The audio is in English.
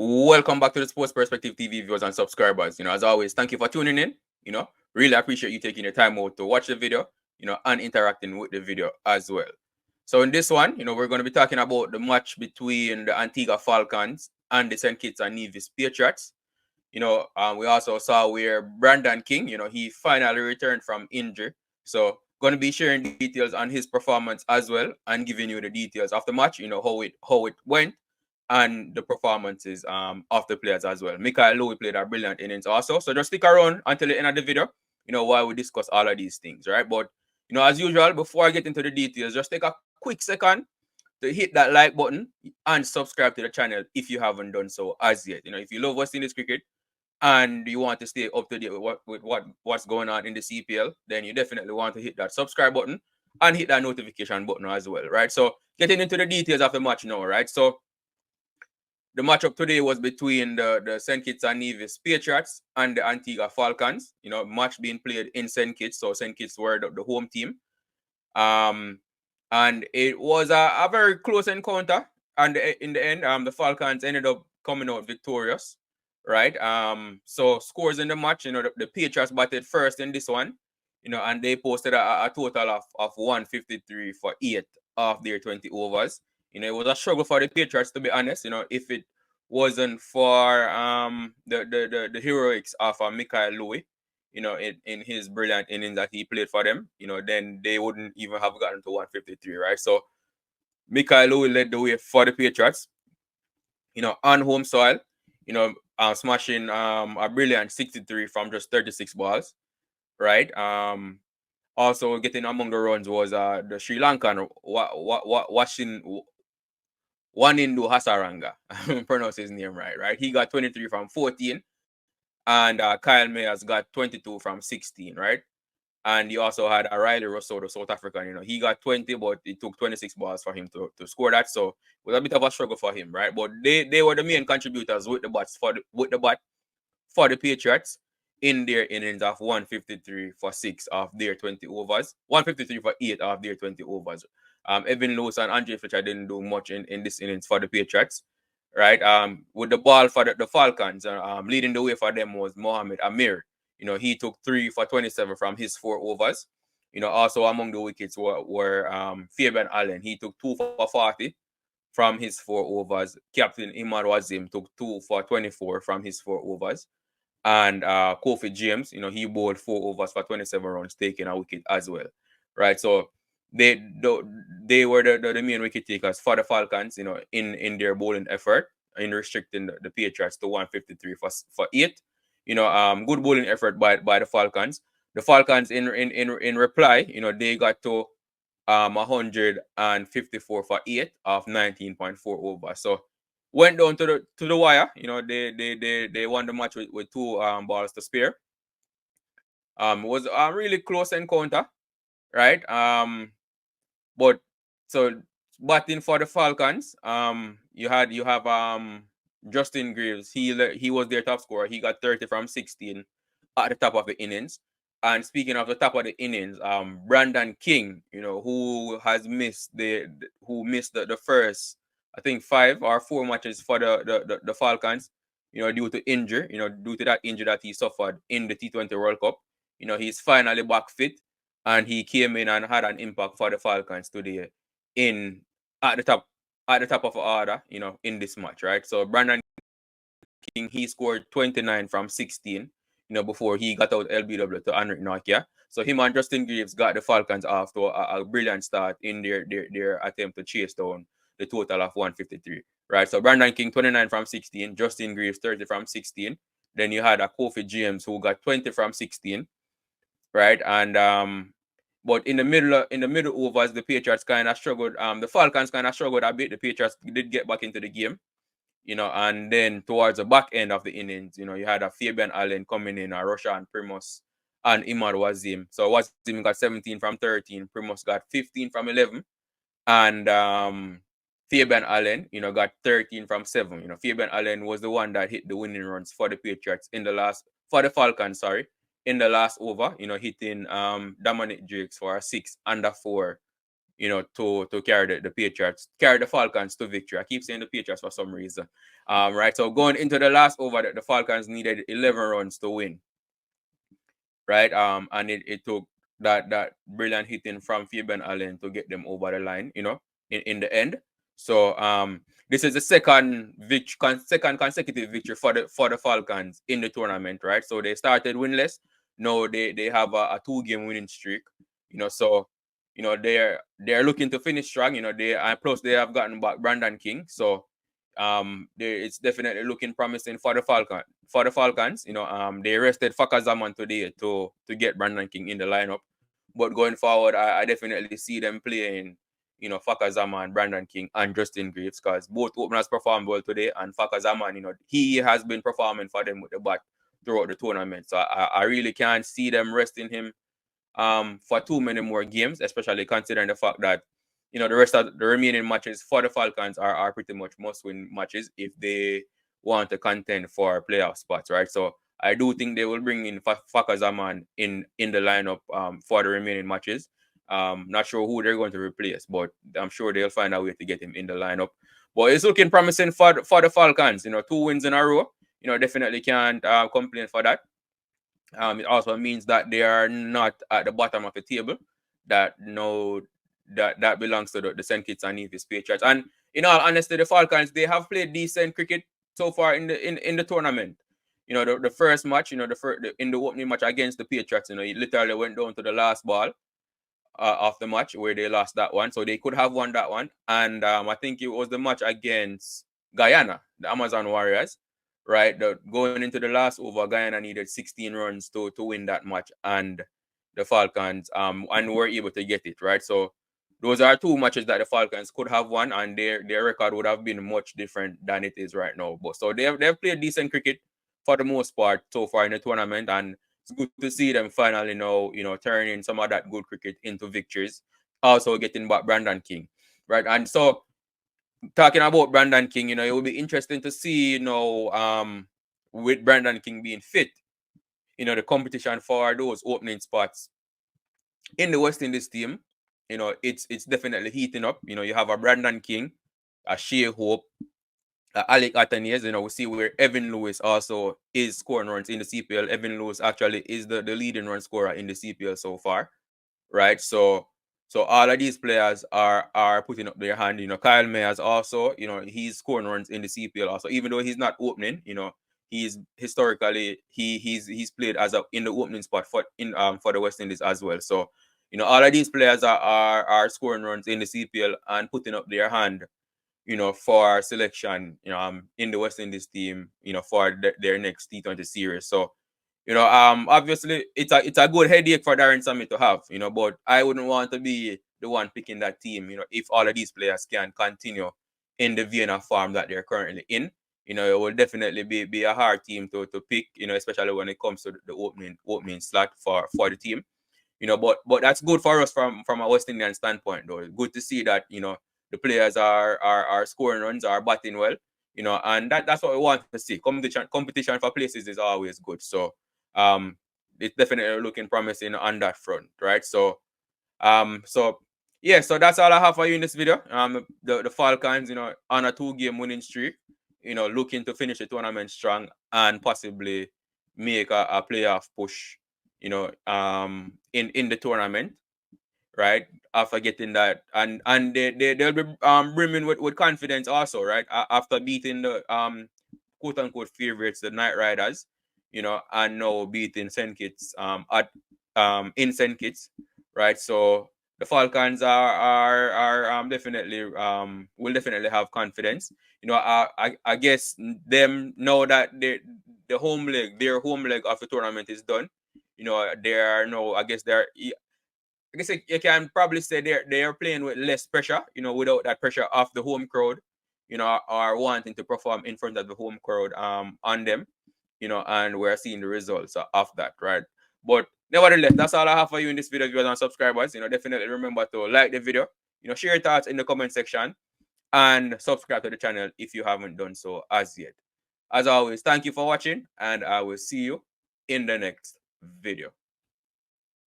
Welcome back to the Sports Perspective TV viewers and subscribers. As always, thank you for tuning in. Really appreciate you taking your time out to watch the video, and interacting with the video as well. So in this one, we're going to be talking about the match between the Antigua Falcons and the St. Kitts and Nevis Patriots. We also saw where Brandon King, he finally returned from injury. So going to be sharing details on his performance as well and giving you the details of the match, how it went and the performances of the players as well. Michael Louis played a brilliant innings also. So just stick around until the end of the video, while we discuss all of these things, right? But as usual, before I get into the details, just take a quick second to hit that like button and subscribe to the channel if you haven't done so as yet. If you love West Indies cricket and you want to stay up to date with what's going on in the CPL, then you definitely want to hit that subscribe button and hit that notification button as well, right? So getting into the details of the match now, right? So the matchup today was between the St. Kitts and Nevis Patriots and the Antigua Falcons. Match being played in St. Kitts, so St. Kitts were the home team. And it was a very close encounter. And in the end, the Falcons ended up coming out victorious, right? So scores in the match, the Patriots batted first in this one, and they posted a total of 153 for 8 of their 20 overs. It was a struggle for the Patriots, to be honest. If it wasn't for the heroics of Michael Louis, in his brilliant innings that he played for them, then they wouldn't even have gotten to 153, right? So Michael Louis led the way for the Patriots, on home soil, smashing a brilliant 63 from just 36 balls, right? Also getting among the runs was the Sri Lankan Wanindu Hasaranga. Pronounce his name right? He got 23 from 14, and Kyle Mayers got 22 from 16, right? And you also had a Riley Rosso, the South African. He got 20, but it took 26 balls for him to score that. So it was a bit of a struggle for him, right? But they were the main contributors with the bat for the Patriots in their innings of 153 for 6 of their 20 overs, 153 for 8 of their 20 overs. Evin Lewis and Andre Fletcher didn't do much in this innings for the Patriots, right? With the ball for the Falcons, leading the way for them was Mohamed Amir. He took 3 for 27 from his 4 overs. Also among the wickets were Fabian Allen. He took 2 for 40 from his 4 overs. Captain Imad Wazim took 2 for 24 from his 4 overs. And Kofi James, he bowled 4 overs for 27 runs, taking a wicket as well, right? So they were the main wicket takers for the Falcons, in their bowling effort in restricting the Patriots to 153 for 8. Good bowling effort by the Falcons. The Falcons in reply, they got to 154 for 8 of 19.4 overs. So went down to the wire. They won the match with 2 balls to spare. It was a really close encounter, right? But so batting for the Falcons, you have Justin Greaves. He was their top scorer. He got 30 from 16 at the top of the innings. And speaking of the top of the innings, Brandon King, who missed the first, I think 5 or 4 matches for the Falcons, due to injury, due to that injury that he suffered in the T20 World Cup. He's finally back fit, and he came in and had an impact for the Falcons today at the top of the order, in this match, right? So Brandon King, he scored 29 from 16, before he got out LBW to Henrik Nokia. So him and Justin Greaves got the Falcons off to a brilliant start in their attempt to chase down the total of 153, right? So Brandon King, 29 from 16, Justin Greaves, 30 from 16. Then you had a Kofi James who got 20 from 16, right? And but in the middle overs, the Patriots kind of struggled. The Falcons kind of struggled a bit. The Patriots did get back into the game, and then towards the back end of the innings, you had a Fabian Allen coming in, a Roshan Primus, and Imad Wazim. So Wazim got 17 from 13, Primus got 15 from 11, and Fabian Allen, got 13 from 7. Fabian Allen was the one that hit the winning runs for the Patriots for the Falcons, in the last over, hitting Dominic Jakes for a 6 under 4, to carry the Patriots, carry the Falcons to victory. I keep saying the Patriots for some reason. Right. So going into the last over, the Falcons needed 11 runs to win. Right. And it took that brilliant hitting from Fabian Allen to get them over the line, in the end. So this is the second consecutive victory for the Falcons in the tournament, right? So they started winless. Now they have a 2-game winning streak, so they're looking to finish strong, plus they have gotten back Brandon King. So it's definitely looking promising for the Falcons. They arrested Fakazaman today to get Brandon King in the lineup. But going forward, I definitely see them playing, Fakazaman, Brandon King, and Justin Greaves, because both openers performed well today. And Fakazaman, he has been performing for them with the bat throughout the tournament. So I really can't see them resting him for too many more games, especially considering the fact that the rest of the remaining matches for the Falcons are pretty much must-win matches if they want to contend for playoff spots, right? So I do think they will bring in Fakazaman in the lineup for the remaining matches. Not sure who they're going to replace, but I'm sure they'll find a way to get him in the lineup. But it's looking promising for the Falcons. 2 wins in a row. Definitely can't complain for that. It also means that they are not at the bottom of the table. That belongs to the St. Kitts and Nevis Patriots. And in all honesty, the Falcons, they have played decent cricket so far in the tournament. The first match, in the opening match against the Patriots, it literally went down to the last ball of the match where they lost that one. So they could have won that one. And I think it was the match against Guyana, the Amazon Warriors, right? Going into the last over, Guyana needed 16 runs to win that match, and the Falcons and were able to get it, right? So those are 2 matches that the Falcons could have won, and their record would have been much different than it is right now. But so they've played decent cricket for the most part so far in the tournament, and it's good to see them finally now, turning some of that good cricket into victories. Also getting back Brandon King, right? And so talking about Brandon King, it will be interesting to see, with Brandon King being fit, the competition for those opening spots in the West Indies team, it's definitely heating up. You have a Brandon King, a Shea Hope, Alec Atheniers. We see where Evin Lewis also is scoring runs in the CPL. Evin Lewis actually is the leading run scorer in the CPL so far, right? So all of these players are putting up their hand. Kyle Mayers also, he's scoring runs in the CPL also, even though he's not opening. He's historically he's played as in the opening spot for the West Indies as well. So all of these players are scoring runs in the CPL and putting up their hand, for selection, in the West Indies team, for their next T20 series. So obviously it's a good headache for Darren Sammy to have, but I wouldn't want to be the one picking that team, if all of these players can continue in the vein of form that they're currently in. It will definitely be a hard team to pick, especially when it comes to the opening slot for the team. But that's good for us from a West Indian standpoint, though. Good to see that, the players are scoring runs, are batting well, and that's what we want to see. Competition for places is always good. So it's definitely looking promising on that front, right? So yeah, so that's all I have for you in this video. The Falcons, on a 2-game winning streak, looking to finish the tournament strong and possibly make a playoff push, in the tournament, right? After getting that, and they'll be brimming with confidence also, right? After beating the quote unquote favorites, the Knight Riders, and now beating St. Kitts in St. Kitts, right? So the Falcons are definitely will definitely have confidence. I guess them know that their home leg of the tournament is done. They are no, I guess you can probably say they're playing with less pressure, without that pressure of the home crowd, or wanting to perform in front of the home crowd on them, and we're seeing the results of that, right? But nevertheless, that's all I have for you in this video, viewers and subscribers. Definitely remember to like the video, share your thoughts in the comment section, and subscribe to the channel if you haven't done so as yet. As always, thank you for watching, and I will see you in the next video.